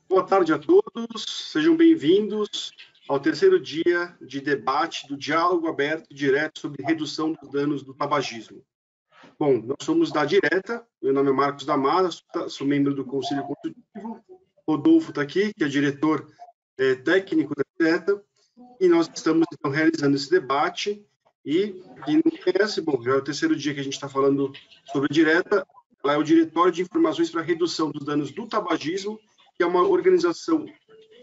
Boa tarde a todos, sejam bem-vindos ao terceiro dia de debate do Diálogo Aberto e Direto sobre redução dos danos do tabagismo. Bom, nós somos da Direta, meu nome é Marcos Damara, sou membro do Conselho Consultivo, Rodolfo está aqui, que é diretor técnico da Direta, e nós estamos então realizando esse debate, e quem não conhece, bom, já é o terceiro dia que a gente está falando sobre a Direta, ela é o Diretório de Informações para a Redução dos Danos do Tabagismo, que é uma organização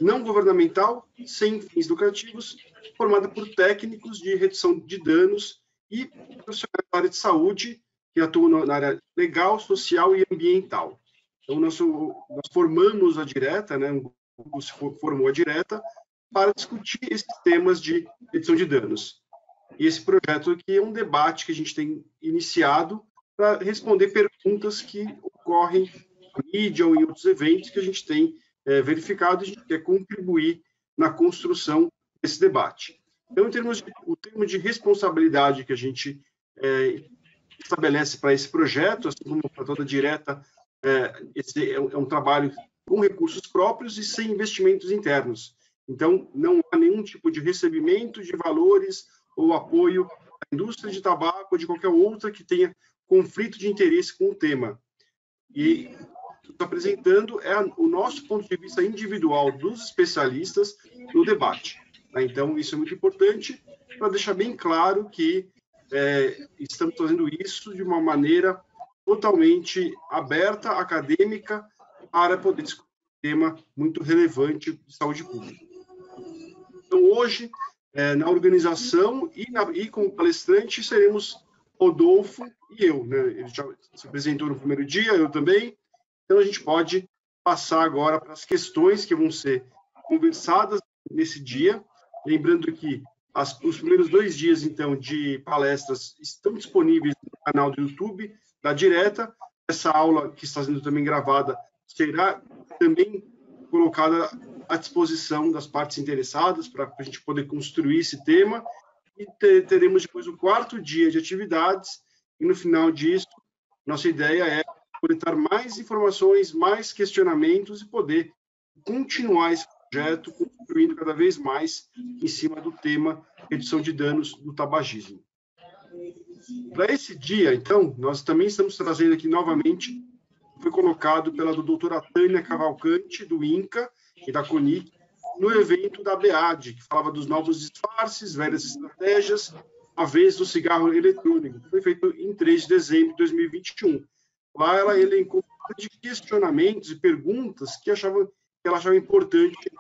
não governamental, sem fins lucrativos, formada por técnicos de redução de danos e profissionais da área de saúde, que atuam na área legal, social e ambiental. Então, nós formamos a Direta, né, um grupo se formou a Direta, para discutir esses temas de redução de danos. E esse projeto aqui é um debate que a gente tem iniciado para responder perguntas que ocorrem na mídia ou em outros eventos que a gente tem verificado e a gente quer contribuir na construção desse debate. Então, o termo de responsabilidade que a gente estabelece para esse projeto, assim como para toda Direta, esse é um trabalho com recursos próprios e sem investimentos internos. Então, não há nenhum tipo de recebimento de valores ou apoio à indústria de tabaco ou de qualquer outra que tenha conflito de interesse com o tema. E estou apresentando o nosso ponto de vista individual dos especialistas no debate. Então, isso é muito importante para deixar bem claro que estamos fazendo isso de uma maneira totalmente aberta, acadêmica, para poder discutir um tema muito relevante de saúde pública. Então, hoje, na organização e como palestrante, seremos Rodolfo e eu. Né? Ele já se apresentou no primeiro dia, eu também. Então, a gente pode passar agora para as questões que vão ser conversadas nesse dia. Lembrando que os primeiros 2 dias, então, de palestras estão disponíveis no canal do YouTube da Direta. Essa aula, que está sendo também gravada, será também colocada à disposição das partes interessadas para a gente poder construir esse tema. E teremos depois o 4º dia de atividades e, no final disso, nossa ideia é coletar mais informações, mais questionamentos e poder continuar esse projeto construindo cada vez mais em cima do tema redução de danos do tabagismo. Para esse dia, então, nós também estamos trazendo aqui novamente, foi colocado pela doutora Tânia Cavalcante, do INCA e da CONIC, no evento da BEAD, que falava dos novos disfarces, velhas estratégias, a vez do cigarro eletrônico, que foi feito em 3 de dezembro de 2021. Lá ela elencou de questionamentos e perguntas que ela achava importante que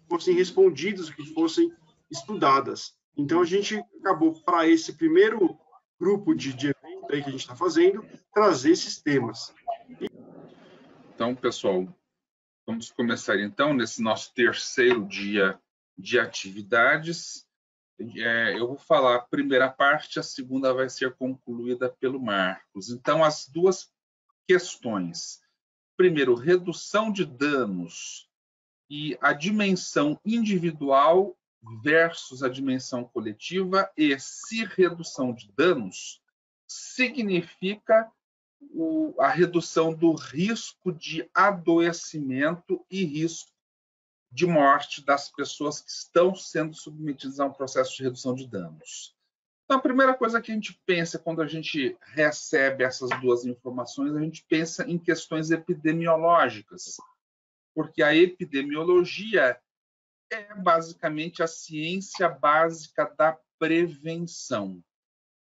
fossem respondidas, que fossem estudadas. Então, a gente acabou, para esse primeiro grupo de evento aí que a gente está fazendo, trazer esses temas. Então, pessoal, vamos começar, então, nesse nosso terceiro dia de atividades. Eu vou falar a primeira parte, a segunda vai ser concluída pelo Marcos. Então, as duas questões. Primeiro, redução de danos e a dimensão individual versus a dimensão coletiva, e se redução de danos significa a redução do risco de adoecimento e risco de morte das pessoas que estão sendo submetidas a um processo de redução de danos. Então, a primeira coisa que a gente pensa quando a gente recebe essas duas informações, a gente pensa em questões epidemiológicas, porque a epidemiologia é basicamente a ciência básica da prevenção.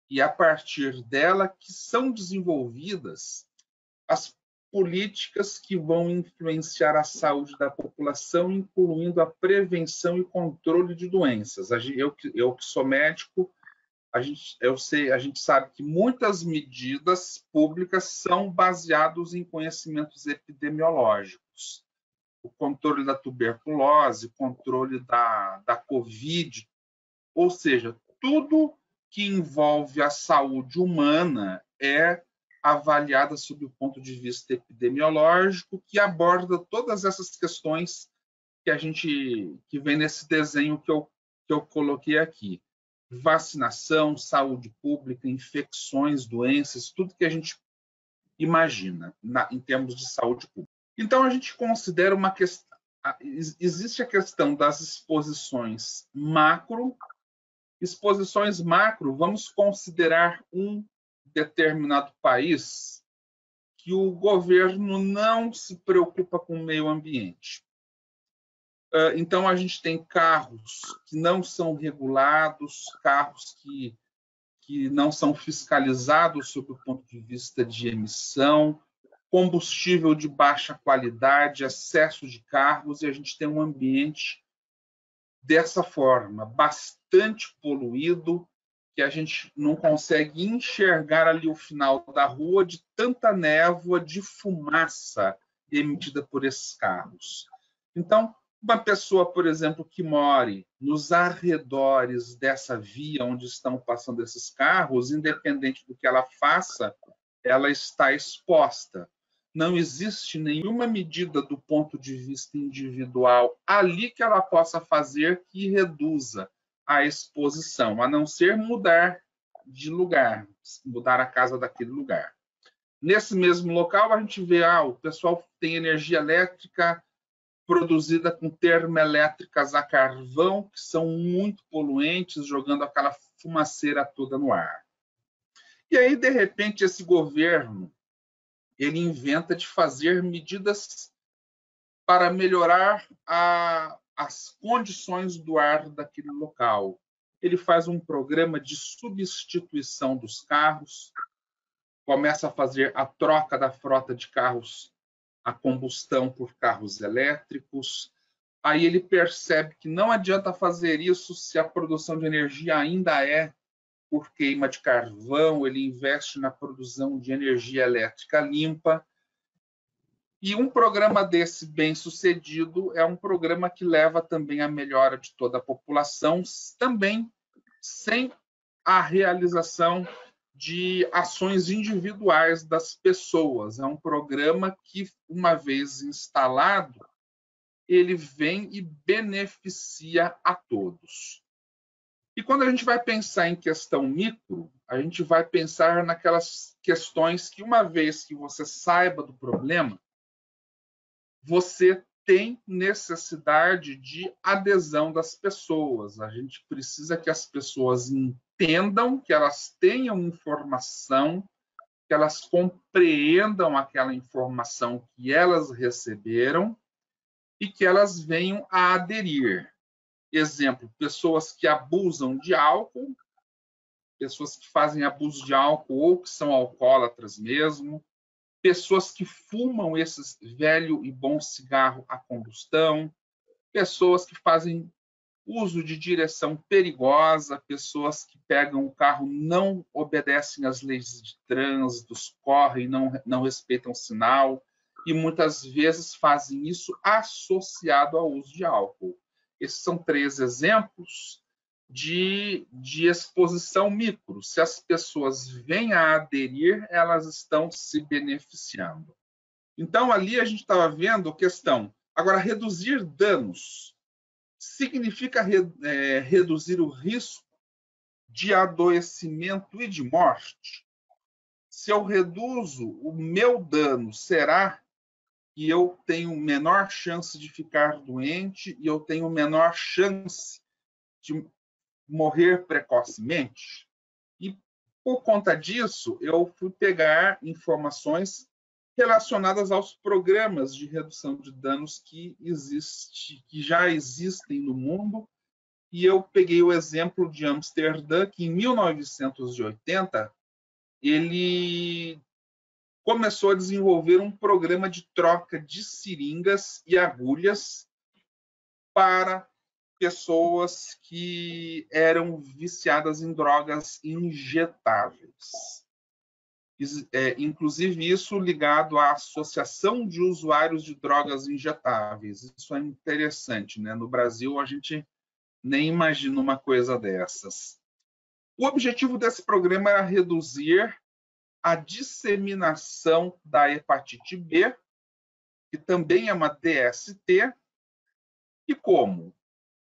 E a partir dela que são desenvolvidas as políticas que vão influenciar a saúde da população, incluindo a prevenção e controle de doenças. Eu que sou médico, a gente sabe que muitas medidas públicas são baseadas em conhecimentos epidemiológicos. O controle da tuberculose, o controle da Covid, ou seja, tudo que envolve a saúde humana é avaliada sob o ponto de vista epidemiológico, que aborda todas essas questões que vem nesse desenho que eu coloquei aqui. Vacinação, saúde pública, infecções, doenças, tudo que a gente imagina em termos de saúde pública. Então, a gente considera existe a questão das exposições macro. Exposições macro, vamos considerar um determinado país que o governo não se preocupa com o meio ambiente. Então, a gente tem carros que não são regulados, carros que não são fiscalizados sob o ponto de vista de emissão, combustível de baixa qualidade, excesso de carros, e a gente tem um ambiente dessa forma, bastante poluído, que a gente não consegue enxergar ali o final da rua de tanta névoa de fumaça emitida por esses carros. Então, uma pessoa, por exemplo, que more nos arredores dessa via onde estão passando esses carros, independente do que ela faça, ela está exposta. Não existe nenhuma medida do ponto de vista individual ali que ela possa fazer que reduza a exposição, a não ser mudar de lugar, mudar a casa daquele lugar. Nesse mesmo local, a gente vê o pessoal tem energia elétrica produzida com termoelétricas a carvão, que são muito poluentes, jogando aquela fumaceira toda no ar. E aí, de repente, esse governo ele inventa de fazer medidas para melhorar as condições do ar daquele local. Ele faz um programa de substituição dos carros, começa a fazer a troca da frota de carros a combustão por carros elétricos. Aí ele percebe que não adianta fazer isso se a produção de energia ainda é por queima de carvão, ele investe na produção de energia elétrica limpa. E um programa desse bem-sucedido é um programa que leva também à melhora de toda a população, também sem a realização de ações individuais das pessoas. É um programa que, uma vez instalado, ele vem e beneficia a todos. E quando a gente vai pensar em questão micro, a gente vai pensar naquelas questões que, uma vez que você saiba do problema, você tem necessidade de adesão das pessoas. A gente precisa que as pessoas entendam, que elas tenham informação, que elas compreendam aquela informação que elas receberam e que elas venham a aderir. Exemplo, pessoas que abusam de álcool, pessoas que fazem abuso de álcool ou que são alcoólatras mesmo, pessoas que fumam esse velho e bom cigarro a combustão, pessoas que fazem uso de direção perigosa, pessoas que pegam o carro, não obedecem às leis de trânsito, correm, não respeitam o sinal e muitas vezes fazem isso associado ao uso de álcool. Esses são 3 exemplos de exposição micro. Se as pessoas vêm a aderir, elas estão se beneficiando. Então, ali a gente estava vendo a questão. Agora, reduzir danos significa reduzir o risco de adoecimento e de morte? Se eu reduzo o meu dano, será que eu tenho menor chance de ficar doente e eu tenho menor chance de morrer precocemente? E, por conta disso, eu fui pegar informações relacionadas aos programas de redução de danos que já existem no mundo, e eu peguei o exemplo de Amsterdã, que em 1980 ele começou a desenvolver um programa de troca de seringas e agulhas para pessoas que eram viciadas em drogas injetáveis. Inclusive isso ligado à Associação de Usuários de Drogas Injetáveis. Isso é interessante, né? No Brasil, a gente nem imagina uma coisa dessas. O objetivo desse programa era reduzir a disseminação da hepatite B, que também é uma DST, e como?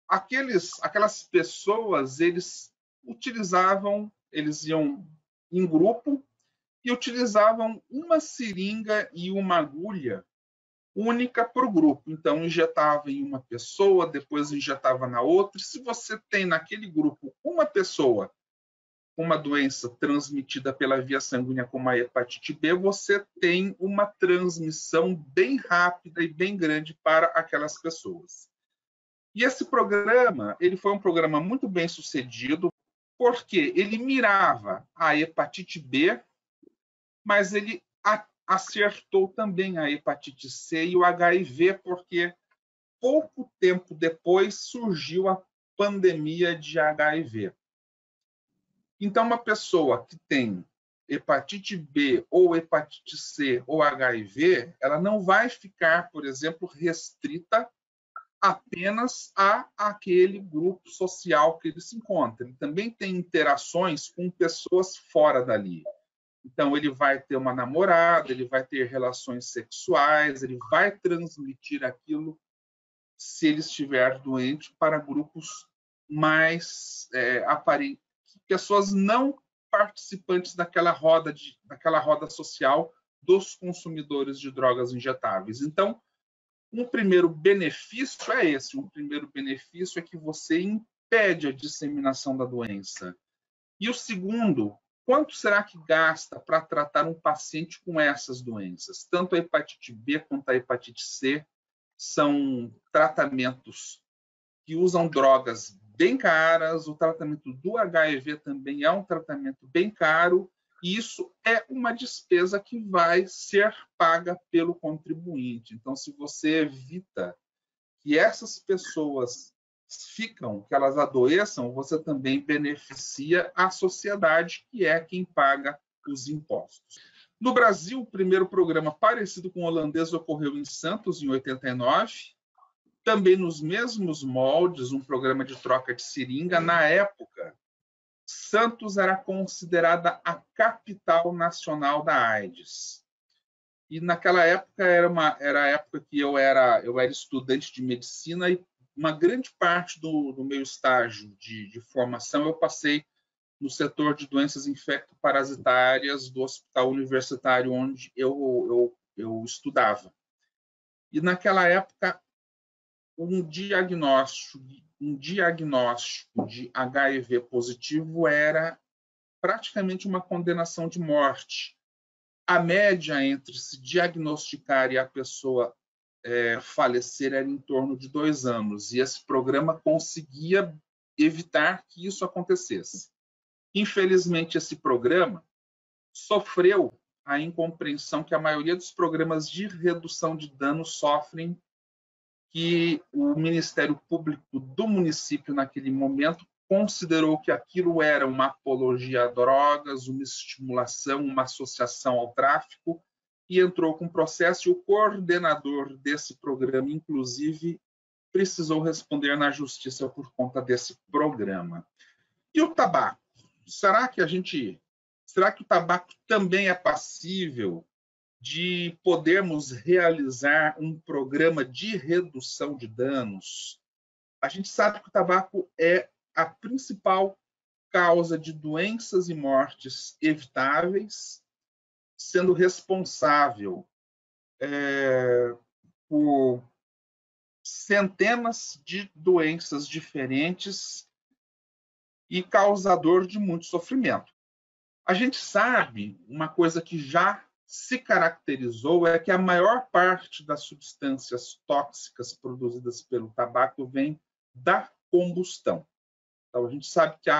Aquelas pessoas, eles iam em grupo e utilizavam uma seringa e uma agulha única para o grupo. Então, injetava em uma pessoa, depois injetava na outra. Se você tem naquele grupo uma pessoa com uma doença transmitida pela via sanguínea como a hepatite B, você tem uma transmissão bem rápida e bem grande para aquelas pessoas. E esse programa, ele foi um programa muito bem sucedido, porque ele mirava a hepatite B, mas ele acertou também a hepatite C e o HIV, porque pouco tempo depois surgiu a pandemia de HIV. Então, uma pessoa que tem hepatite B ou hepatite C ou HIV, ela não vai ficar, por exemplo, restrita apenas a aquele grupo social que ele se encontra. Ele também tem interações com pessoas fora dali. Então, ele vai ter uma namorada, ele vai ter relações sexuais, ele vai transmitir aquilo, se ele estiver doente, para grupos mais aparentes, pessoas não participantes daquela roda social dos consumidores de drogas injetáveis. Então, um primeiro benefício é esse. Um primeiro benefício é que você impede a disseminação da doença. E o segundo, quanto será que gasta para tratar um paciente com essas doenças? Tanto a hepatite B quanto a hepatite C são tratamentos que usam drogas bem caras. O tratamento do HIV também é um tratamento bem caro. E isso é uma despesa que vai ser paga pelo contribuinte. Então, se você evita que essas pessoas que elas adoeçam, você também beneficia a sociedade, que é quem paga os impostos. No Brasil, o primeiro programa parecido com o holandês ocorreu em Santos, em 89, também nos mesmos moldes, um programa de troca de seringa. Na época, Santos era considerada a capital nacional da AIDS. E naquela época era a época que eu era estudante de medicina, e uma grande parte do meu estágio de formação eu passei no setor de doenças infectoparasitárias do Hospital Universitário onde eu estudava. E naquela época, um diagnóstico de HIV positivo era praticamente uma condenação de morte. A média entre se diagnosticar e a pessoa falecer era em torno de 2 anos, e esse programa conseguia evitar que isso acontecesse. Infelizmente, esse programa sofreu a incompreensão que a maioria dos programas de redução de danos sofrem, que o Ministério Público do município, naquele momento, considerou que aquilo era uma apologia a drogas, uma estimulação, uma associação ao tráfico, e entrou com processo, e o coordenador desse programa, inclusive, precisou responder na justiça por conta desse programa. E o tabaco? Será que o tabaco também é passível de podermos realizar um programa de redução de danos? A gente sabe que o tabaco é a principal causa de doenças e mortes evitáveis, sendo responsável por centenas de doenças diferentes e causador de muito sofrimento. A gente sabe, uma coisa que já se caracterizou é que a maior parte das substâncias tóxicas produzidas pelo tabaco vem da combustão. Então, a gente sabe que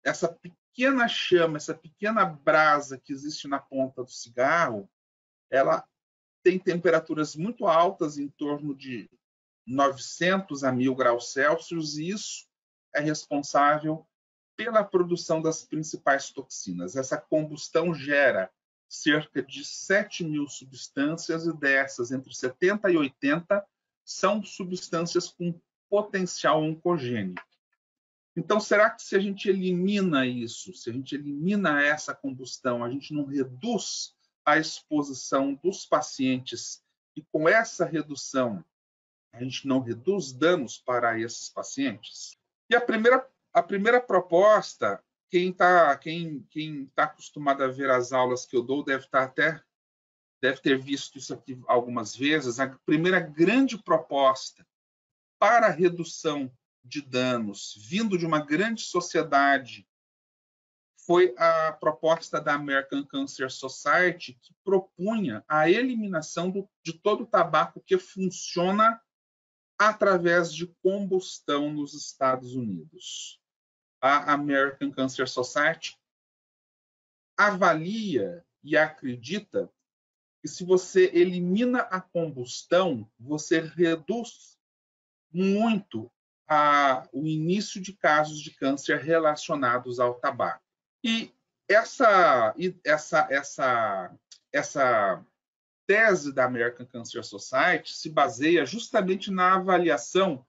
essa pequena chama, essa pequena brasa que existe na ponta do cigarro, ela tem temperaturas muito altas, em torno de 900 a 1.000 graus Celsius, e isso é responsável pela produção das principais toxinas. Essa combustão gera cerca de 7.000 substâncias, e dessas, entre 70 e 80 são substâncias com potencial oncogênico. Então, será que se a gente elimina isso, se a gente elimina essa combustão, a gente não reduz a exposição dos pacientes, e com essa redução a gente não reduz danos para esses pacientes? E a primeira proposta, quem tá acostumado a ver as aulas que eu dou deve estar até deve ter visto isso aqui algumas vezes, a primeira grande proposta para a redução de danos vindo de uma grande sociedade foi a proposta da American Cancer Society, que propunha a eliminação de todo o tabaco que funciona através de combustão nos Estados Unidos. A American Cancer Society avalia e acredita que se você elimina a combustão, você reduz muito o início de casos de câncer relacionados ao tabaco. E essa tese da American Cancer Society se baseia justamente na avaliação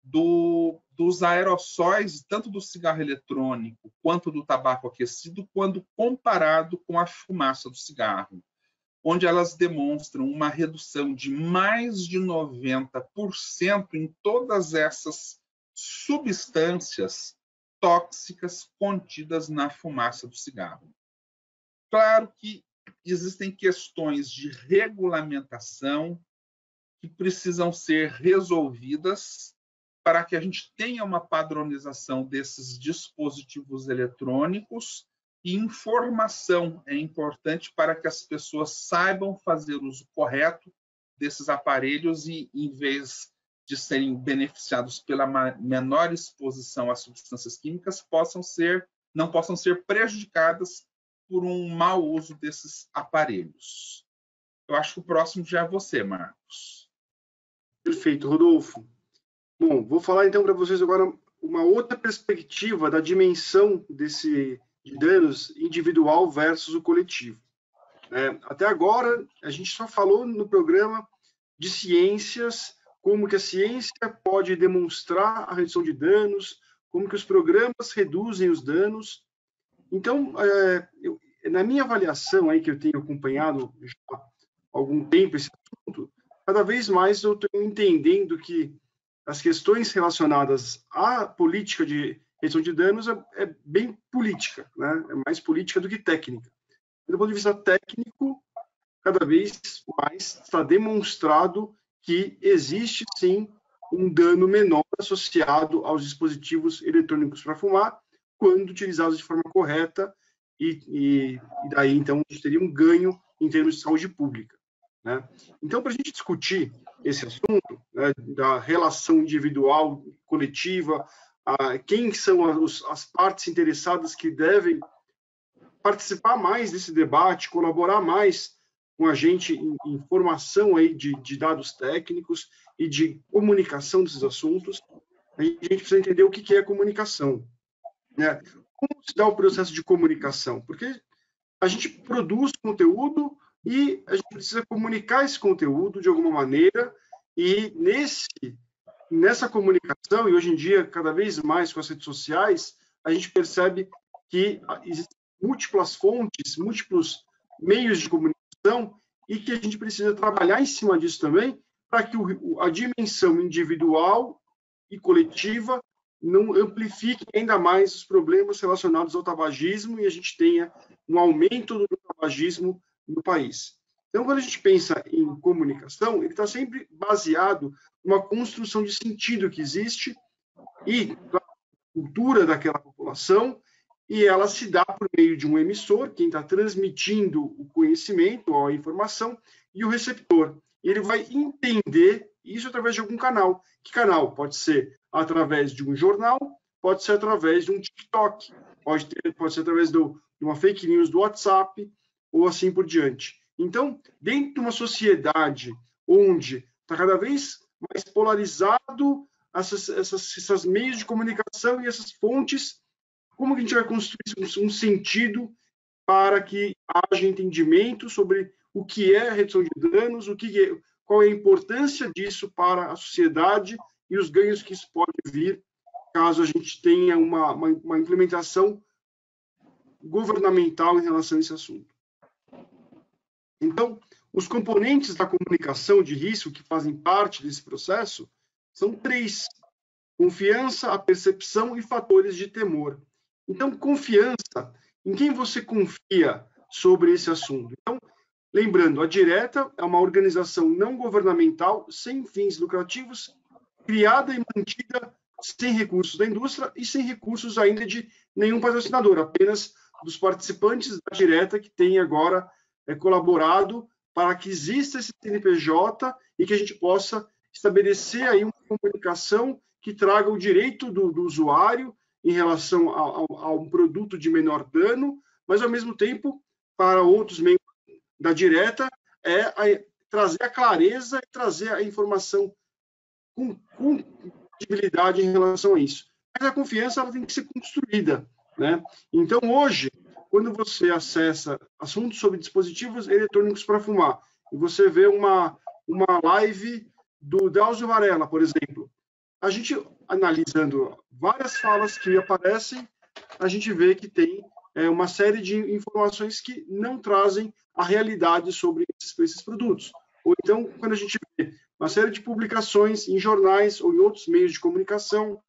dos aerossóis, tanto do cigarro eletrônico quanto do tabaco aquecido, quando comparado com a fumaça do cigarro, onde elas demonstram uma redução de mais de 90% em todas essas substâncias tóxicas contidas na fumaça do cigarro. Claro que existem questões de regulamentação que precisam ser resolvidas para que a gente tenha uma padronização desses dispositivos eletrônicos, e informação é importante para que as pessoas saibam fazer uso correto desses aparelhos e, em vez de serem beneficiados pela menor exposição a substâncias químicas, não possam ser prejudicadas por um mau uso desses aparelhos. Eu acho que o próximo já é você, Marcos. Perfeito, Rodolfo. Bom, vou falar então para vocês agora uma outra perspectiva da dimensão de danos individual versus o coletivo. Até agora, a gente só falou no programa de ciências, como que a ciência pode demonstrar a redução de danos, como que os programas reduzem os danos. Então, na minha avaliação, aí, que eu tenho acompanhado já há algum tempo esse assunto, cada vez mais eu estou entendendo que as questões relacionadas à política de redução de danos é bem política, né? É mais política do que técnica. Do ponto de vista técnico, cada vez mais está demonstrado que existe, sim, um dano menor associado aos dispositivos eletrônicos para fumar, quando utilizados de forma correta, e daí, então, a gente teria um ganho em termos de saúde pública, né? Então, para a gente discutir esse assunto, né, da relação individual, coletiva, quem são as partes interessadas que devem participar mais desse debate, colaborar mais com a gente em formação aí de dados técnicos e de comunicação desses assuntos, a gente precisa entender o que é comunicação, né? Como se dá o processo de comunicação? Porque a gente produz conteúdo e a gente precisa comunicar esse conteúdo de alguma maneira, e nessa comunicação, e hoje em dia, cada vez mais com as redes sociais, a gente percebe que existem múltiplas fontes, múltiplos meios de comunicação, e que a gente precisa trabalhar em cima disso também, para que a dimensão individual e coletiva não amplifique ainda mais os problemas relacionados ao tabagismo e a gente tenha um aumento do tabagismo no país. Então, quando a gente pensa em comunicação, ele está sempre baseado numa construção de sentido que existe e da cultura daquela população, e ela se dá por meio de um emissor, quem está transmitindo o conhecimento ou a informação, e o receptor. E ele vai entender isso através de algum canal. Que canal? Pode ser através de um jornal, pode ser através de um TikTok, pode ser através de uma fake news do WhatsApp, ou assim por diante. Então, dentro de uma sociedade onde está cada vez mais polarizado esses meios de comunicação e essas fontes, como que a gente vai construir um sentido para que haja entendimento sobre o que é a redução de danos, qual é a importância disso para a sociedade e os ganhos que isso pode vir caso a gente tenha uma implementação governamental em relação a esse assunto. Então, os componentes da comunicação de risco que fazem parte desse processo são 3: confiança, a percepção e fatores de temor. Então, confiança, em quem você confia sobre esse assunto? Então, Lembrando, a Direta é uma organização não governamental, sem fins lucrativos, criada e mantida sem recursos da indústria e sem recursos ainda de nenhum patrocinador, apenas dos participantes da Direta que têm agora colaborado para que exista esse CNPJ e que a gente possa estabelecer aí uma comunicação que traga o direito do usuário em relação a um produto de menor dano, mas, ao mesmo tempo, para outros membros da Direta, trazer a clareza e trazer a informação com credibilidade em relação a isso. Mas a confiança ela tem que ser construída, né? Então, hoje, quando você acessa assuntos sobre dispositivos eletrônicos para fumar, e você vê uma live do Drauzio Varela, por exemplo, a gente, analisando várias falas que aparecem, a gente vê que tem uma série de informações que não trazem a realidade sobre esses produtos. Ou então, quando a gente vê uma série de publicações em jornais ou em outros meios de comunicação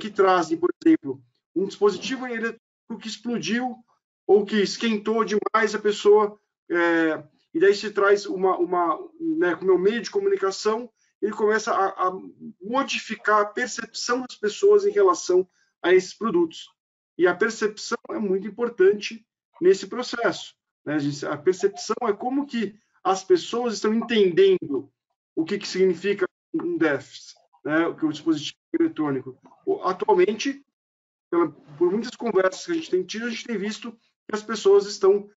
que trazem, por exemplo, um dispositivo eletrônico que explodiu ou que esquentou demais a pessoa, e daí se traz né, como é um meio de comunicação, ele começa a modificar a percepção das pessoas em relação a esses produtos. E a percepção é muito importante nesse processo, né? A percepção é como que as pessoas estão entendendo o que significa um DEFs, né? O dispositivo eletrônico. Atualmente, por muitas conversas que a gente tem tido, a gente tem visto que as pessoas estão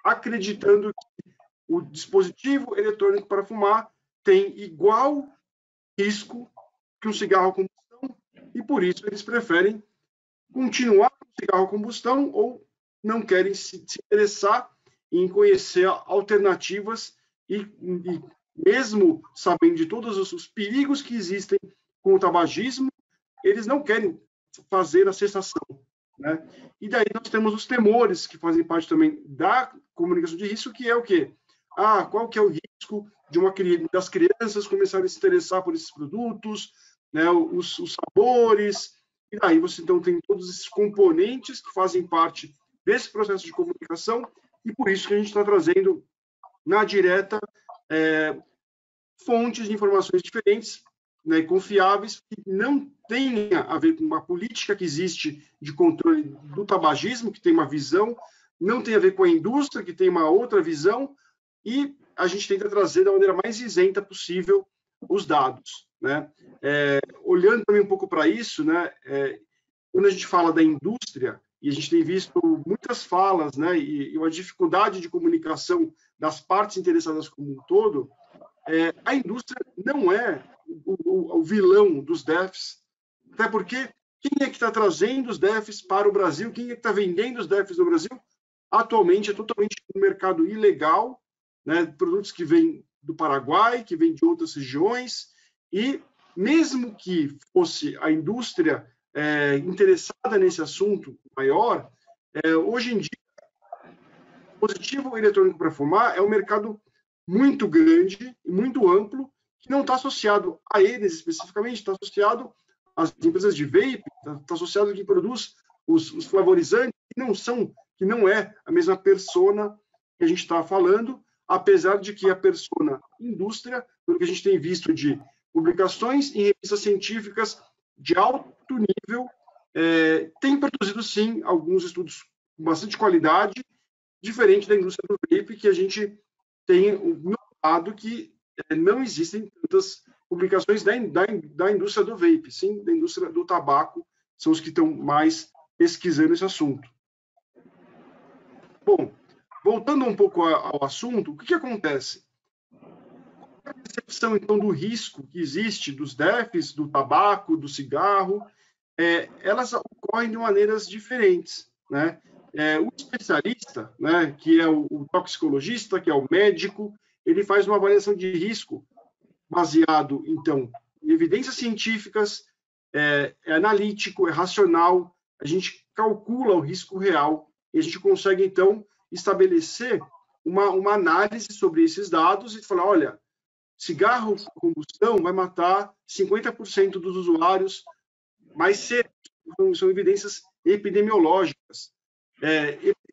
acreditando que o dispositivo eletrônico para fumar tem igual risco que um cigarro a combustão e, por isso, eles preferem continuar com o cigarro a combustão ou não querem se interessar em conhecer alternativas e mesmo sabendo de todos os perigos que existem com o tabagismo, eles não querem fazer a cessação, né? E daí nós temos os temores que fazem parte também da comunicação de risco, que é o quê? Qual que é o risco das crianças começarem a se interessar por esses produtos, né? Os sabores, e daí você então tem todos esses componentes que fazem parte desse processo de comunicação, e por isso que a gente está trazendo na Direta fontes de informações diferentes, né, confiáveis, que não tenha a ver com uma política que existe de controle do tabagismo, que tem uma visão, não tem a ver com a indústria, que tem uma outra visão, e a gente tenta trazer da maneira mais isenta possível os dados, né? Olhando também um pouco para isso, né, quando a gente fala da indústria, e a gente tem visto muitas falas, né, e uma dificuldade de comunicação das partes interessadas como um todo, a indústria não é o vilão dos DEFs, até porque quem é que está trazendo os DEFs para o Brasil, quem é que está vendendo os DEFs no Brasil, atualmente é totalmente um mercado ilegal, né, produtos que vêm do Paraguai, que vêm de outras regiões, e mesmo que fosse a indústria interessada nesse assunto maior, hoje em dia, o dispositivo eletrônico para fumar é um mercado muito grande e muito amplo, que não está associado a eles especificamente, está associado às empresas de vape, está associado a quem produz os flavorizantes, que não é a mesma persona que a gente está falando, apesar de que a persona indústria, pelo que a gente tem visto de publicações em revistas científicas de alto nível, tem produzido, sim, alguns estudos com bastante qualidade, diferente da indústria do vape, que a gente tem notado que não existem tantas publicações da indústria do vape, sim, da indústria do tabaco, são os que estão mais pesquisando esse assunto. Bom, voltando um pouco ao assunto, o que acontece? A percepção, então, do risco que existe dos DEFs, do tabaco, do cigarro, elas ocorrem de maneiras diferentes, né? O especialista, né, que é o toxicologista, que é o médico, ele faz uma avaliação de risco baseado, então, em evidências científicas, é analítico, é racional, a gente calcula o risco real e a gente consegue, então, estabelecer uma análise sobre esses dados e falar, olha, cigarro com combustão vai matar 50% dos usuários mais cedo. São evidências epidemiológicas.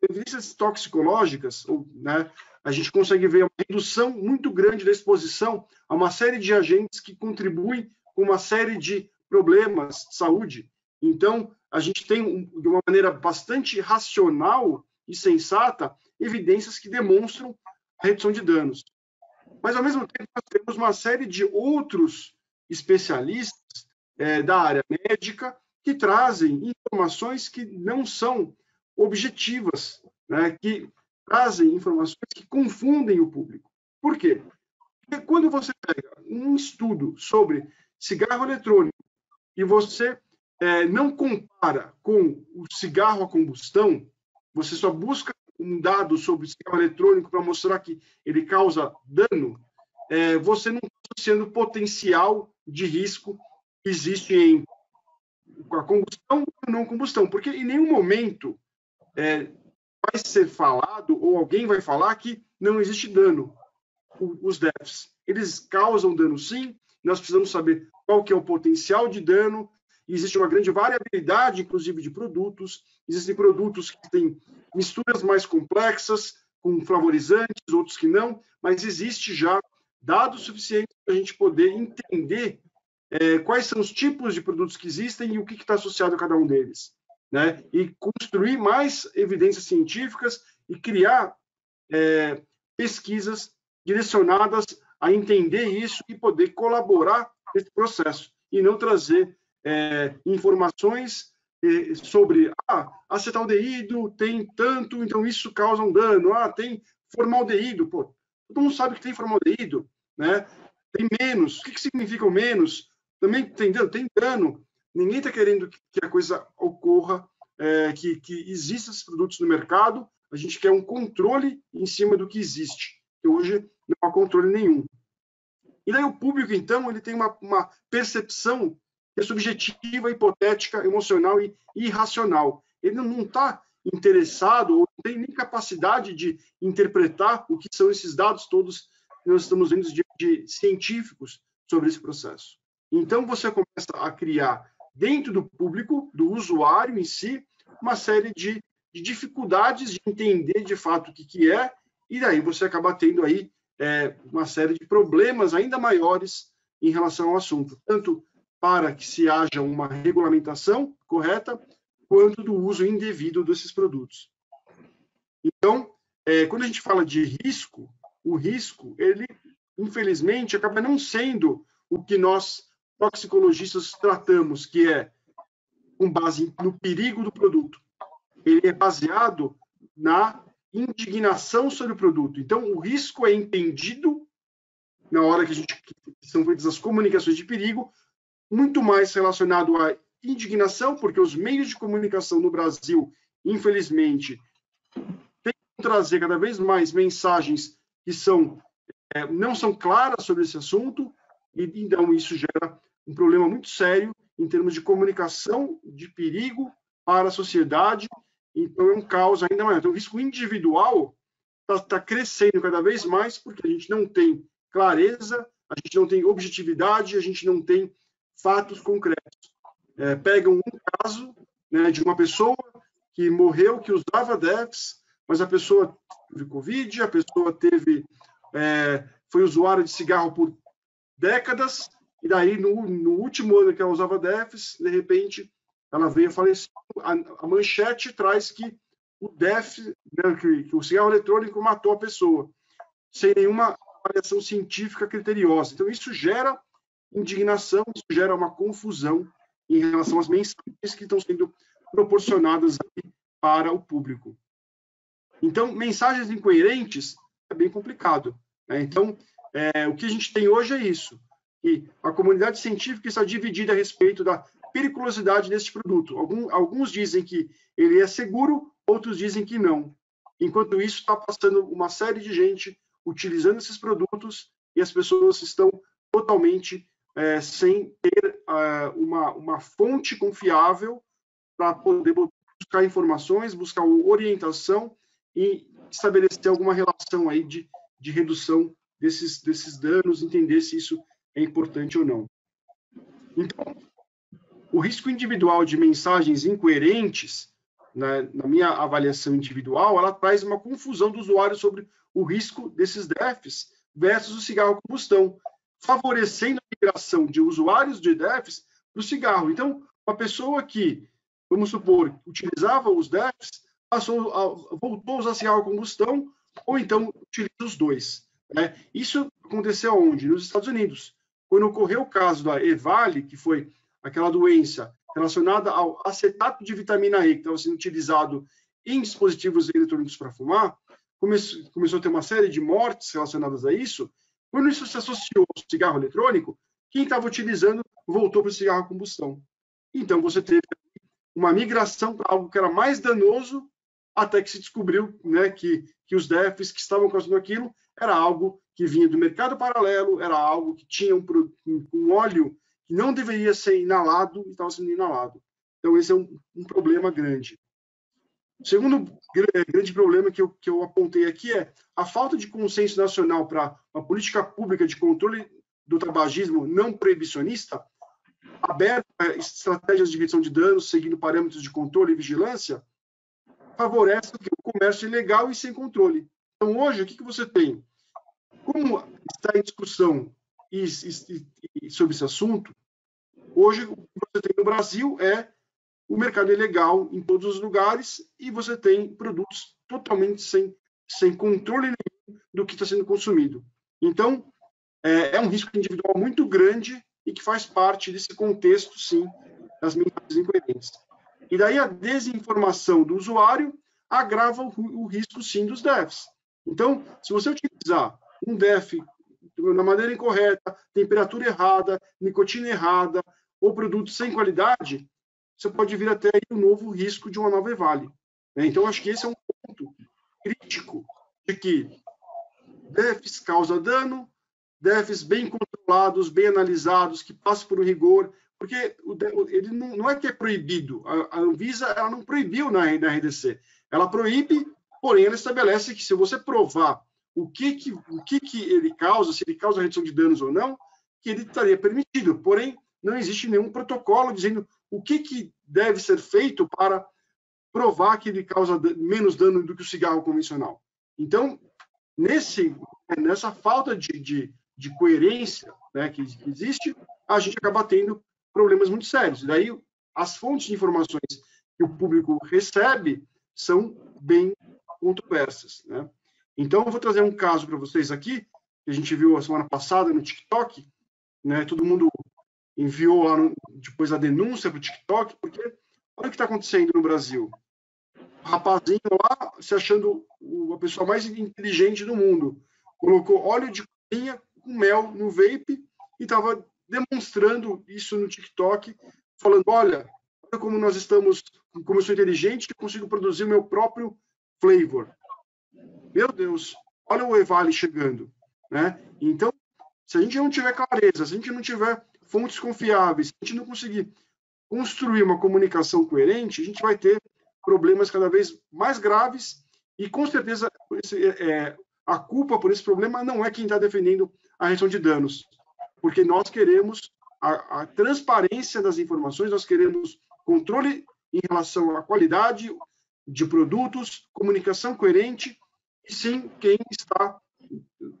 Evidências toxicológicas, né, a gente consegue ver uma redução muito grande da exposição a uma série de agentes que contribuem com uma série de problemas de saúde. Então, a gente tem, de uma maneira bastante racional e sensata, evidências que demonstram a redução de danos. Mas, ao mesmo tempo, nós temos uma série de outros especialistas da área médica que trazem informações que não são objetivas, né, que trazem informações que confundem o público. Por quê? Porque quando você pega um estudo sobre cigarro eletrônico e você não compara com o cigarro a combustão, você só busca um dado sobre o cigarro eletrônico para mostrar que ele causa dano, você não está associando o potencial de risco que existe em a combustão ou não combustão, porque em nenhum momento vai ser falado ou alguém vai falar que não existe dano. Os DEFs, eles causam dano sim, nós precisamos saber qual que é o potencial de dano, existe uma grande variabilidade, inclusive, de produtos, existem produtos que têm misturas mais complexas, com flavorizantes, outros que não, mas existe já dados suficientes para a gente poder entender quais são os tipos de produtos que existem e o que está associado a cada um deles, né? E construir mais evidências científicas e criar pesquisas direcionadas a entender isso e poder colaborar nesse processo, e não trazer informações sobre acetaldeído tem tanto, então isso causa um dano, tem formaldeído, pô, todo mundo sabe que tem formaldeído, né? Tem menos, o que significa o menos? Também tem dano, ninguém está querendo que a coisa ocorra, que existam esses produtos no mercado, a gente quer um controle em cima do que existe, que hoje não há controle nenhum. E daí o público, então, ele tem uma percepção que é subjetiva, hipotética, emocional e irracional. Ele não está interessado ou não tem nem capacidade de interpretar o que são esses dados todos que nós estamos vendo de científicos sobre esse processo. Então, você começa a criar, dentro do público, do usuário em si, uma série de dificuldades de entender de fato o que é, e daí você acaba tendo aí uma série de problemas ainda maiores em relação ao assunto, tanto para que se haja uma regulamentação correta, quanto do uso indevido desses produtos. Então, quando a gente fala de risco, o risco, ele, infelizmente, acaba não sendo o que nós, toxicologistas, tratamos, que é com base no perigo do produto. Ele é baseado na indignação sobre o produto. Então, o risco é entendido na hora que são feitas as comunicações de perigo, muito mais relacionado à indignação, porque os meios de comunicação no Brasil, infelizmente, tentam trazer cada vez mais mensagens que não são claras sobre esse assunto, e então isso gera um problema muito sério em termos de comunicação de perigo para a sociedade. Então, é um caos ainda maior. Então, o risco individual está crescendo cada vez mais, porque a gente não tem clareza, a gente não tem objetividade, a gente não tem fatos concretos. Pegam um caso, né, de uma pessoa que morreu, que usava DEFs, mas a pessoa teve Covid, a pessoa foi usuária de cigarro por décadas, e daí, no último ano que ela usava DEFs, de repente, ela veio a falecer. A manchete traz que o DEF, né, que o cigarro eletrônico matou a pessoa, sem nenhuma avaliação científica criteriosa. Então, isso gera indignação, isso gera uma confusão em relação às mensagens que estão sendo proporcionadas para o público. Então, mensagens incoerentes é bem complicado, né? Então, o que a gente tem hoje é isso, que a comunidade científica está dividida a respeito da periculosidade deste produto. Alguns dizem que ele é seguro, outros dizem que não. Enquanto isso, está passando uma série de gente utilizando esses produtos e as pessoas estão totalmente sem ter uma fonte confiável para poder buscar informações, buscar orientação e estabelecer alguma relação aí de redução desses danos, entender se isso é importante ou não. Então, o risco individual de mensagens incoerentes, na minha avaliação individual, ela traz uma confusão do usuário sobre o risco desses DEFs versus o cigarro a combustão, favorecendo a migração de usuários de DEFs para o cigarro. Então, uma pessoa que, vamos supor, utilizava os DEFs, voltou a usar cigarro a combustão, ou então utiliza os dois. Né? Isso aconteceu onde? Nos Estados Unidos. Quando ocorreu o caso da EVALI, que foi aquela doença relacionada ao acetato de vitamina E, que estava sendo utilizado em dispositivos eletrônicos para fumar, começou a ter uma série de mortes relacionadas a isso. Quando isso se associou ao cigarro eletrônico, quem estava utilizando voltou para o cigarro a combustão. Então, você teve uma migração para algo que era mais danoso, até que se descobriu, né, que os DEFs que estavam causando aquilo era algo que vinha do mercado paralelo, era algo que tinha um óleo que não deveria ser inalado e estava sendo inalado. Então, esse é um problema grande. O segundo grande problema que eu apontei aqui é a falta de consenso nacional para uma política pública de controle do tabagismo não proibicionista, aberta a estratégias de redução de danos, seguindo parâmetros de controle e vigilância, favorece o comércio ilegal e sem controle. Então, hoje, o que você tem? Como está em discussão sobre esse assunto, hoje o que você tem no Brasil é o mercado ilegal em todos os lugares e você tem produtos totalmente sem controle nenhum do que está sendo consumido. Então, é um risco individual muito grande e que faz parte desse contexto, sim, das mensagens incoerentes. E daí a desinformação do usuário agrava o risco, sim, dos DEFs. Então, se você utilizar um DEF na maneira incorreta, temperatura errada, nicotina errada, ou produto sem qualidade, você pode vir até aí um novo risco de uma nova EVALI. Então, acho que esse é um ponto crítico de que DEFs causam dano, DEFs bem controlados, bem analisados, que passam por um rigor, porque ele não é que é proibido. A Anvisa ela não proibiu na RDC. Ela proíbe, porém, ela estabelece que se você provar o que ele causa, se ele causa redução de danos ou não, que ele estaria permitido. Porém, não existe nenhum protocolo dizendo o que deve ser feito para provar que ele causa menos dano do que o cigarro convencional. Então, nessa falta de coerência, né, que existe, a gente acaba tendo problemas muito sérios. Daí, as fontes de informações que o público recebe são bem controversas. Né? Então, eu vou trazer um caso para vocês aqui, que a gente viu a semana passada no TikTok, né, todo mundo enviou lá depois a denúncia para o TikTok, porque olha o que está acontecendo no Brasil. O rapazinho lá, se achando a pessoa mais inteligente do mundo, colocou óleo de cozinha com mel no vape e estava demonstrando isso no TikTok, falando, olha como nós estamos, como eu sou inteligente, eu consigo produzir o meu próprio flavor. Meu Deus, olha o EVALI chegando. Né? Então, se a gente não tiver clareza, se a gente não tiver fontes confiáveis, se a gente não conseguir construir uma comunicação coerente, a gente vai ter problemas cada vez mais graves e, com certeza, a culpa por esse problema não é quem está defendendo a redução de danos, porque nós queremos a transparência das informações, nós queremos controle em relação à qualidade de produtos, comunicação coerente, e sim quem está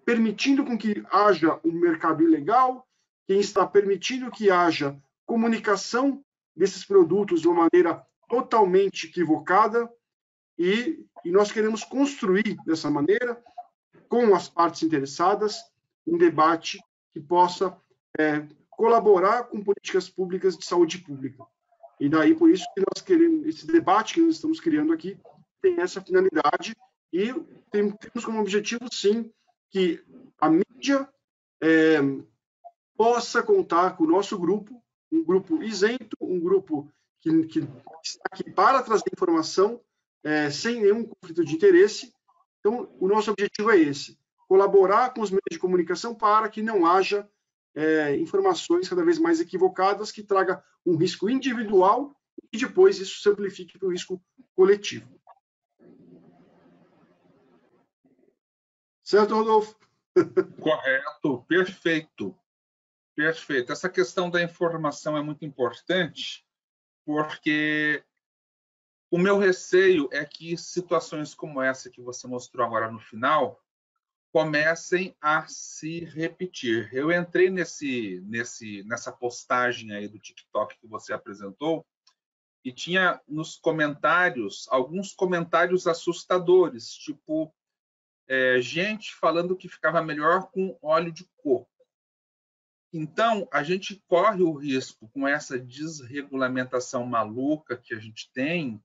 permitindo com que haja um mercado ilegal, quem está permitindo que haja comunicação desses produtos de uma maneira totalmente equivocada, e nós queremos construir dessa maneira, com as partes interessadas, um debate que possa colaborar com políticas públicas de saúde pública. E daí, por isso que nós queremos, esse debate que nós estamos criando aqui tem essa finalidade e temos como objetivo, sim, que a mídia possa contar com o nosso grupo, um grupo isento, um grupo que está aqui para trazer informação sem nenhum conflito de interesse. Então, o nosso objetivo é esse, colaborar com os meios de comunicação para que não haja informações cada vez mais equivocadas que traga um risco individual e depois isso se amplifique para o risco coletivo. Certo, Rodolfo? Correto, perfeito. Perfeito. Essa questão da informação é muito importante, porque O meu receio é que situações como essa que você mostrou agora no final comecem a se repetir. Eu entrei nessa postagem aí do TikTok que você apresentou e tinha nos comentários alguns comentários assustadores, tipo gente falando que ficava melhor com óleo de coco. Então, a gente corre o risco, com essa desregulamentação maluca que a gente tem,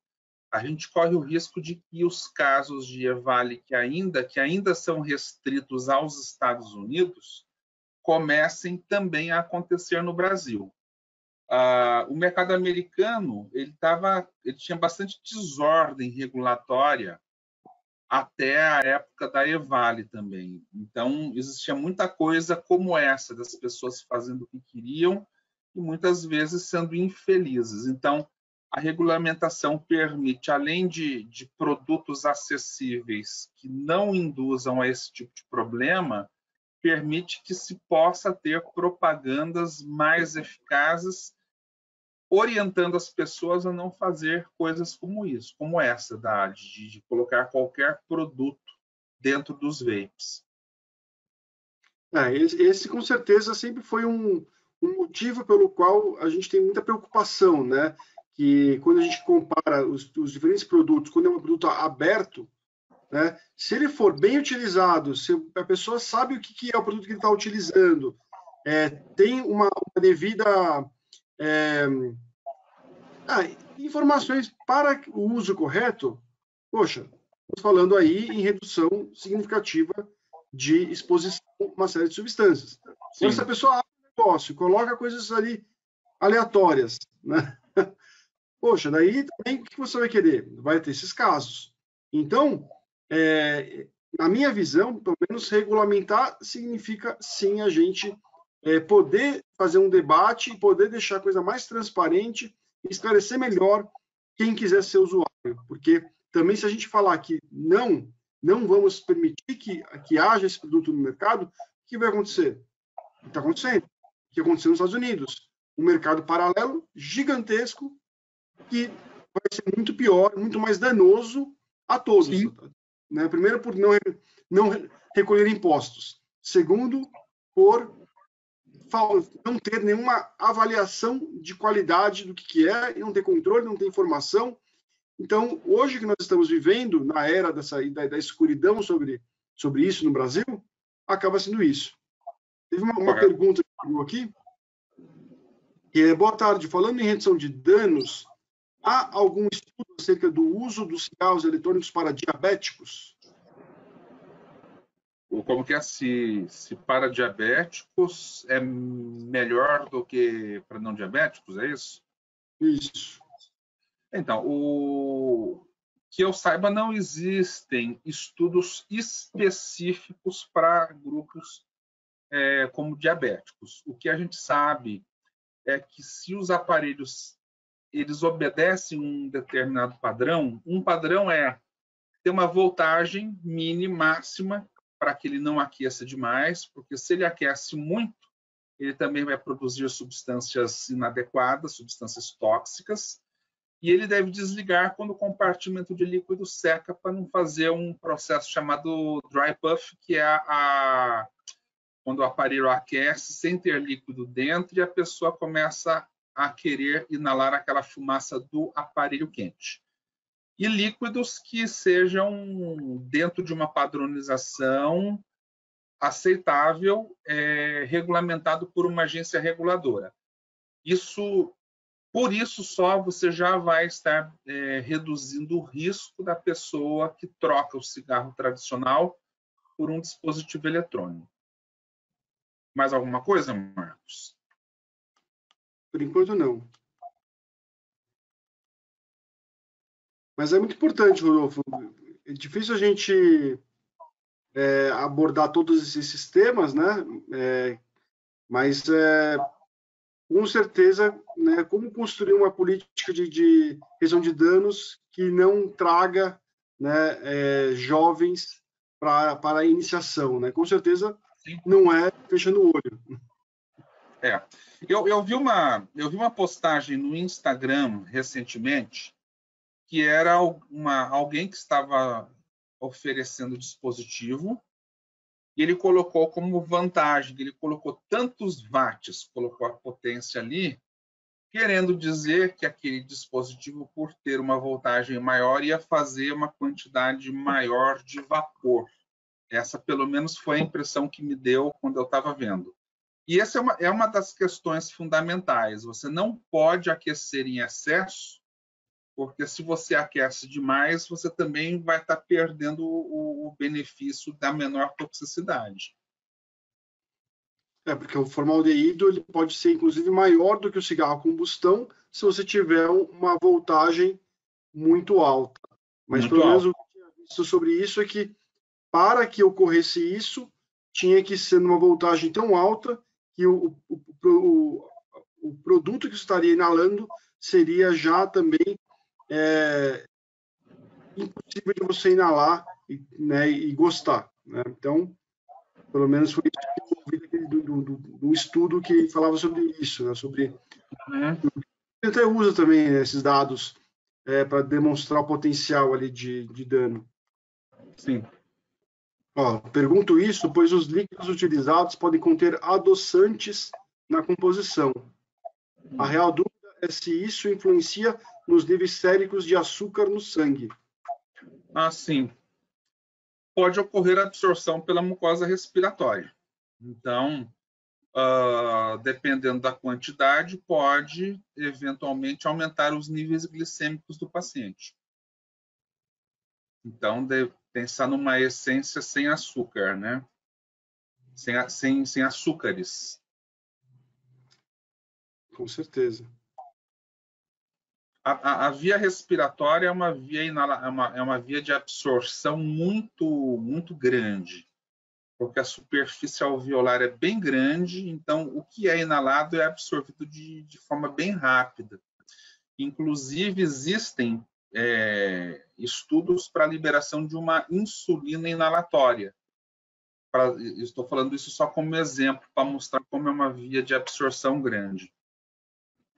a gente corre o risco de que os casos de EVALI que ainda são restritos aos Estados Unidos comecem também a acontecer no Brasil. O mercado americano ele tinha bastante desordem regulatória até a época da EVALI também. Então, existia muita coisa como essa, das pessoas fazendo o que queriam e muitas vezes sendo infelizes. Então, a regulamentação permite, além de produtos acessíveis que não induzam a esse tipo de problema, permite que se possa ter propagandas mais eficazes, orientando as pessoas a não fazer coisas como isso, como essa, de colocar qualquer produto dentro dos vapes. Esse com certeza sempre foi um motivo pelo qual a gente tem muita preocupação, né? Que quando a gente compara os diferentes produtos, quando é um produto aberto, né? Se ele for bem utilizado, se a pessoa sabe o que é o produto que ele está utilizando, tem uma devida informações para o uso correto, poxa, estamos falando aí em redução significativa de exposição a uma série de substâncias. Agora, se a pessoa abre um negócio, coloca coisas ali aleatórias, né? Poxa, daí também o que você vai querer? Vai ter esses casos. Então, na minha visão, pelo menos regulamentar significa sim a gente poder fazer um debate, poder deixar a coisa mais transparente e esclarecer melhor quem quiser ser usuário. Porque também se a gente falar que não vamos permitir que haja esse produto no mercado, o que vai acontecer? O que está acontecendo? O que aconteceu nos Estados Unidos? Um mercado paralelo gigantesco que vai ser muito pior, muito mais danoso a todos. Né? Primeiro, por não recolher impostos. Segundo, por não ter nenhuma avaliação de qualidade do que é, não ter controle, não ter informação. Então, hoje que nós estamos vivendo, na era da escuridão sobre isso no Brasil, acaba sendo isso. Teve uma pergunta que chegou aqui, que é: boa tarde, falando em redução de danos, há algum estudo acerca do uso dos cigarros eletrônicos para diabéticos? Como que é? Se para diabéticos é melhor do que para não diabéticos, é isso? Isso. Então, que eu saiba, não existem estudos específicos para grupos como diabéticos. O que a gente sabe é que se os aparelhos eles obedecem um determinado padrão, um padrão é ter uma voltagem mínima, máxima, para que ele não aqueça demais, porque se ele aquece muito, ele também vai produzir substâncias inadequadas, substâncias tóxicas, e ele deve desligar quando o compartimento de líquido seca para não fazer um processo chamado dry puff, que é quando o aparelho aquece sem ter líquido dentro e a pessoa começa a querer inalar aquela fumaça do aparelho quente. E líquidos que sejam dentro de uma padronização aceitável, regulamentado por uma agência reguladora. Por isso só você já vai estar reduzindo o risco da pessoa que troca o cigarro tradicional por um dispositivo eletrônico. Mais alguma coisa, Marcos? Por enquanto, não. Mas é muito importante, Rodolfo. É difícil a gente abordar todos esses temas, né? Mas com certeza, né, como construir uma política de redução de danos que não traga, né, jovens para a iniciação, né? Com certeza não é fechando o olho. Eu vi uma postagem no Instagram recentemente que era alguém que estava oferecendo dispositivo, e ele colocou como vantagem, ele colocou tantos watts, colocou a potência ali, querendo dizer que aquele dispositivo, por ter uma voltagem maior, ia fazer uma quantidade maior de vapor. Essa, pelo menos, foi a impressão que me deu quando eu estava vendo. E essa é uma das questões fundamentais. Você não pode aquecer em excesso, porque se você aquece demais, você também vai estar perdendo o benefício da menor toxicidade. Porque o formaldeído ele pode ser, inclusive, maior do que o cigarro a combustão se você tiver uma voltagem muito alta. Mas, muito pelo menos, alto. o que eu tinha visto sobre isso é que, para que ocorresse isso, tinha que ser numa voltagem tão alta que o produto que você estaria inalando seria já também impossível de você inalar e gostar. Né? Então, pelo menos foi isso que eu ouvi do estudo que falava sobre isso, né? Sobre até usa também esses dados para demonstrar o potencial ali de dano. Sim. Pergunto isso, pois os líquidos utilizados podem conter adoçantes na composição. A real dúvida é se isso influencia nos níveis séricos de açúcar no sangue. Sim. Pode ocorrer absorção pela mucosa respiratória. Então, dependendo da quantidade, pode eventualmente aumentar os níveis glicêmicos do paciente. Então, deve pensar numa essência sem açúcar, né? Sem açúcares. Com certeza. A via respiratória é uma via de absorção muito grande, porque a superfície alveolar é bem grande, então o que é inalado é absorvido de forma bem rápida. Inclusive, existem estudos para a liberação de uma insulina inalatória. Estou falando isso só como exemplo, para mostrar como é uma via de absorção grande.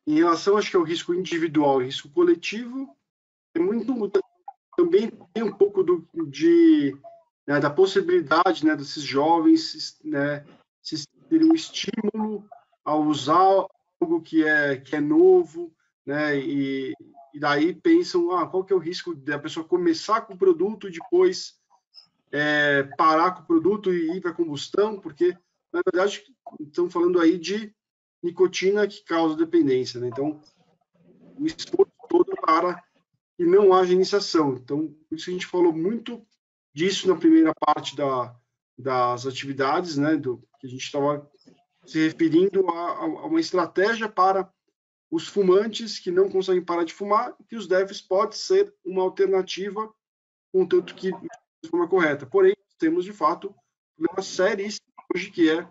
Em relação, acho que ao risco individual e risco coletivo, também tem um pouco da possibilidade, né, desses jovens, né, se terem um estímulo a usar algo que é novo, né, e daí pensam, qual que é o risco da pessoa começar com o produto e depois parar com o produto e ir para a combustão, porque, na verdade, estamos falando aí de nicotina que causa dependência, né? Então, o esforço todo para que não haja iniciação. Então, por isso a gente falou muito disso na primeira parte das atividades, né? Que a gente estava se referindo a uma estratégia para os fumantes que não conseguem parar de fumar, que os DEFs pode ser uma alternativa, contanto que de forma correta. Porém, temos, de fato, uma série hoje que é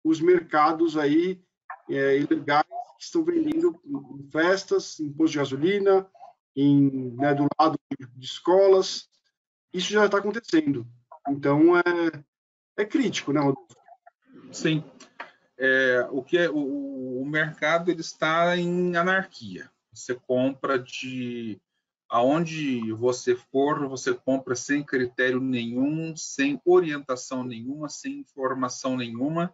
os mercados aí ilegais que estão vendendo em festas, em postos de gasolina, do lado de escolas. Isso já está acontecendo. Então, é crítico, né, Rodolfo? Sim. O mercado ele está em anarquia. Você compra aonde você for, você compra sem critério nenhum, sem orientação nenhuma, sem informação nenhuma,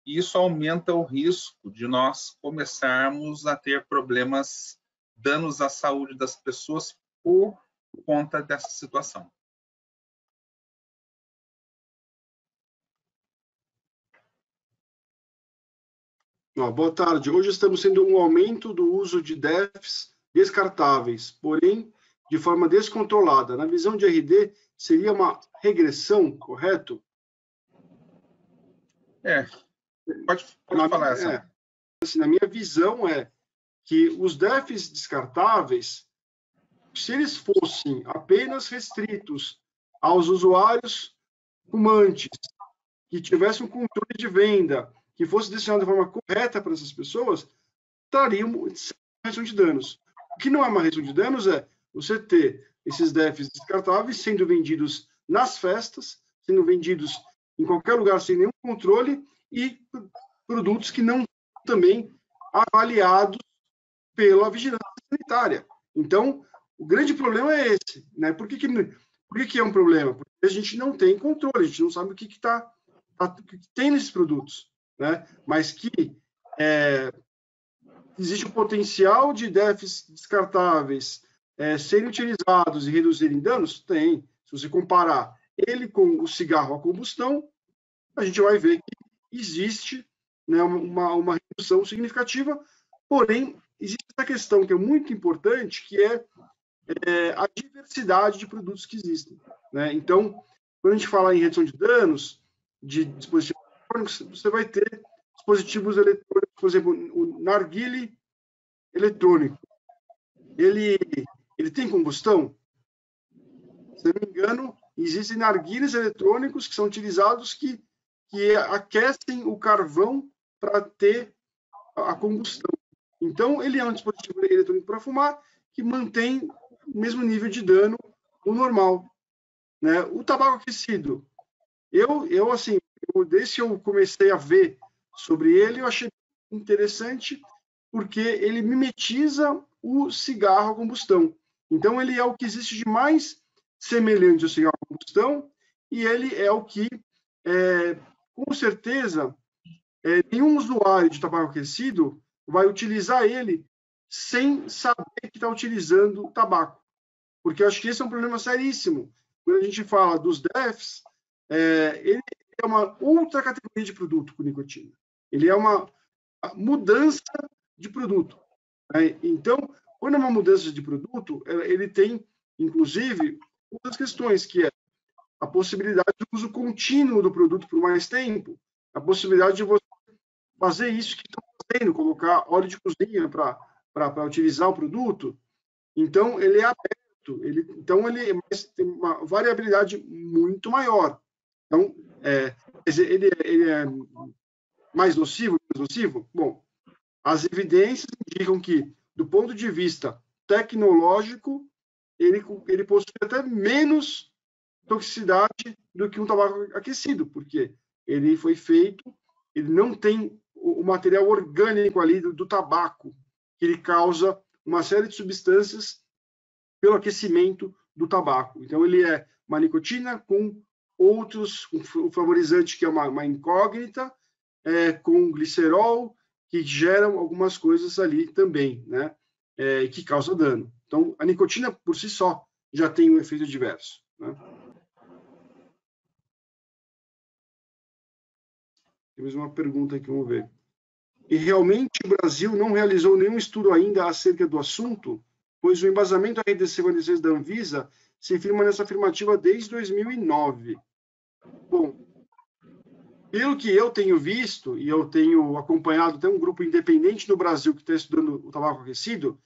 e isso aumenta o risco de nós começarmos a ter problemas, danos à saúde das pessoas por conta dessa situação. Boa tarde. Hoje estamos tendo um aumento do uso de DEFs descartáveis, porém de forma descontrolada. Na visão de RD, seria uma regressão, correto? Pode falar essa. Assim, na minha visão é que os DEFs descartáveis, se eles fossem apenas restritos aos usuários fumantes, que tivessem um controle de venda, que fosse destinado de forma correta para essas pessoas, trariam uma redução de danos. O que não é uma redução de danos é você ter esses DEFs descartáveis sendo vendidos nas festas, sendo vendidos em qualquer lugar sem nenhum controle e produtos que não são também avaliados pela vigilância sanitária. Então, o grande problema é esse, né? Por que é um problema? Porque a gente não tem controle, a gente não sabe o que tem nesses produtos, né? Mas que existe o potencial de déficits descartáveis serem utilizados e reduzirem danos? Tem. Se você comparar ele com o cigarro a combustão, a gente vai ver que existe, né, uma redução significativa, porém, existe essa questão que é muito importante, que é a diversidade de produtos que existem, né? Então, quando a gente fala em redução de danos de dispositivos eletrônicos, você vai ter dispositivos eletrônicos, por exemplo, o narguile eletrônico. Ele tem combustão? Se não me engano, existem narguilés eletrônicos que são utilizados que aquecem o carvão para ter a combustão. Então, ele é um dispositivo eletrônico para fumar que mantém o mesmo nível de dano do normal, né? O tabaco aquecido, desde que eu comecei a ver sobre ele, eu achei interessante porque ele mimetiza o cigarro a combustão. Então, ele é o que existe de mais semelhante ao cigarro a combustão e ele é o que, com certeza, nenhum usuário de tabaco aquecido vai utilizar ele sem saber que está utilizando o tabaco. Porque eu acho que esse é um problema seríssimo. Quando a gente fala dos DEFs, ele é uma outra categoria de produto com nicotina. Ele é uma mudança de produto, né? Então, quando é uma mudança de produto, ele tem, inclusive, outras questões, que é a possibilidade do uso contínuo do produto por mais tempo, a possibilidade de você fazer isso que estão fazendo, colocar óleo de cozinha para utilizar o produto. Então, ele é aberto, ele tem uma variabilidade muito maior. Então, ele é mais nocivo? Bom, as evidências indicam que, do ponto de vista tecnológico, ele possui até menos toxicidade do que um tabaco aquecido, porque ele foi feito, ele não tem o material orgânico ali do tabaco, que ele causa uma série de substâncias pelo aquecimento do tabaco. Então, ele é uma nicotina com outros, um flavorizante que é uma incógnita, com glicerol, que geram algumas coisas ali também, né? Que causa dano. Então, a nicotina, por si só, já tem um efeito diverso, né? Temos uma pergunta aqui, vamos ver. E realmente o Brasil não realizou nenhum estudo ainda acerca do assunto, pois o embasamento da RDC 46 da Anvisa se firma nessa afirmativa desde 2009. Bom, pelo que eu tenho visto, e eu tenho acompanhado até um grupo independente no Brasil que está estudando o tabaco aquecido,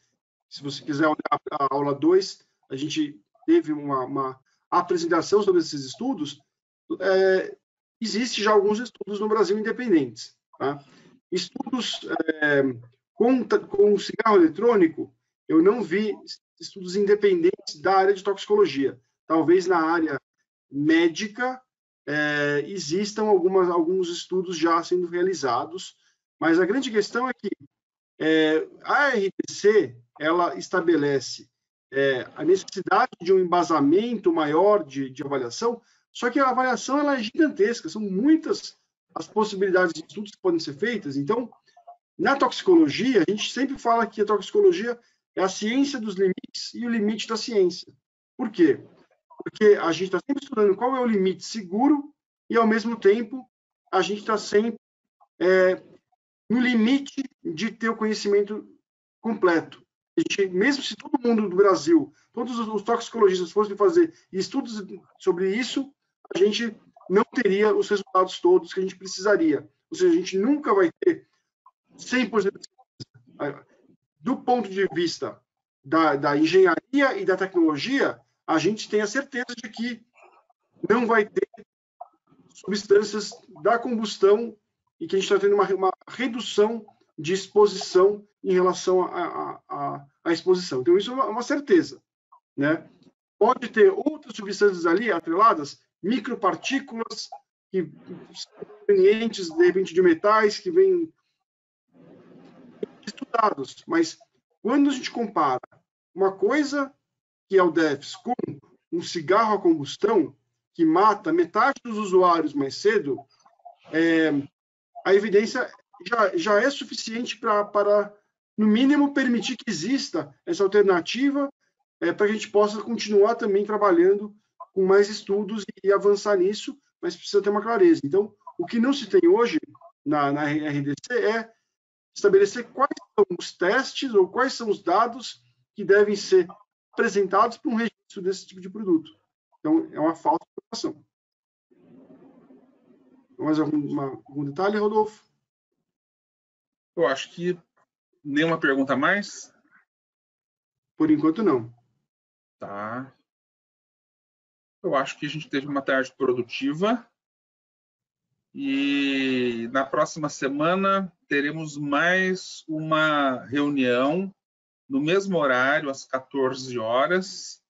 se você quiser olhar a aula 2, a gente teve uma apresentação sobre esses estudos. Existe já alguns estudos no Brasil independentes, tá? Estudos com cigarro eletrônico, eu não vi estudos independentes da área de toxicologia. Talvez na área médica existam alguns estudos já sendo realizados, mas a grande questão é que a RDC ela estabelece a necessidade de um embasamento maior de avaliação, só que a avaliação ela é gigantesca, são muitas as possibilidades de estudos que podem ser feitas. Então, na toxicologia, a gente sempre fala que a toxicologia é a ciência dos limites e o limite da ciência. Por quê? Porque a gente está sempre estudando qual é o limite seguro e, ao mesmo tempo, a gente está sempre no limite de ter o conhecimento completo. Mesmo se todo mundo do Brasil, todos os toxicologistas fossem fazer estudos sobre isso, a gente não teria os resultados todos que a gente precisaria. Ou seja, a gente nunca vai ter 100% de certeza. Do ponto de vista da engenharia e da tecnologia, a gente tem a certeza de que não vai ter substâncias da combustão e que a gente está tendo uma redução de exposição em relação à exposição. Então, isso é uma certeza, né? Pode ter outras substâncias ali atreladas, micropartículas que são provenientes, de repente, de metais que vêm estudados, mas quando a gente compara uma coisa que é o DEFS, com um cigarro a combustão que mata metade dos usuários mais cedo, a evidência já é suficiente para, no mínimo, permitir que exista essa alternativa para que a gente possa continuar também trabalhando com mais estudos e avançar nisso, mas precisa ter uma clareza. Então, o que não se tem hoje na RDC é estabelecer quais são os testes ou quais são os dados que devem ser apresentados para um registro desse tipo de produto. Então, é uma falta de informação. Mais algum detalhe, Rodolfo? Eu acho que nenhuma pergunta a mais? Por enquanto, não. Tá. Eu acho que a gente teve uma tarde produtiva e na próxima semana teremos mais uma reunião no mesmo horário, às 14 horas.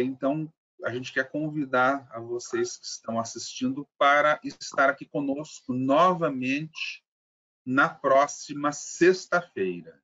Então, a gente quer convidar a vocês que estão assistindo para estar aqui conosco novamente na próxima sexta-feira.